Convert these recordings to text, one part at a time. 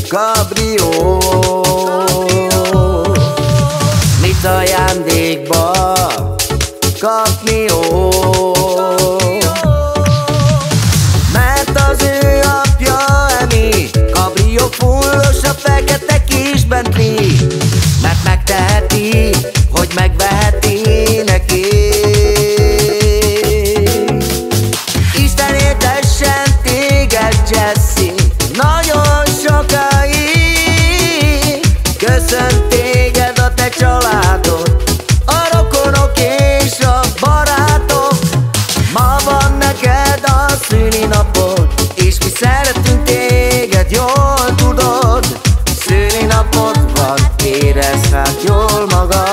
kabrió. Mit ajándékba kapni jó? Mert az ő apja Emi kabrió fullos a fekete kis Bentley. Mert megteheti, hogy megveheti neki. Isten éltessen téged, Jesse, nagyon sokáig. Köszönt téged a te családod, a rokonok és a barátok. Ma van neked a szülinapod, és mi szeretünk téged, jól tudod. Szülinapod van, érezd hát jól magad.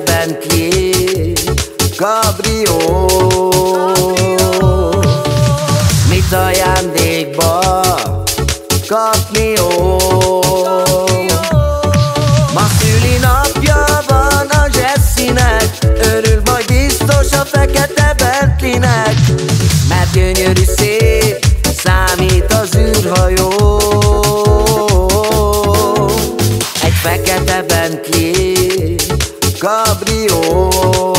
Bentley kabrió. Mit ajándékba kapni jó? Ma szülinapja van a Jesse-nek, örül majd biztos a fekete Bentleynek. Mert gyönyörű szép, számít az űrhajó. Egy fekete Bentley kabrió.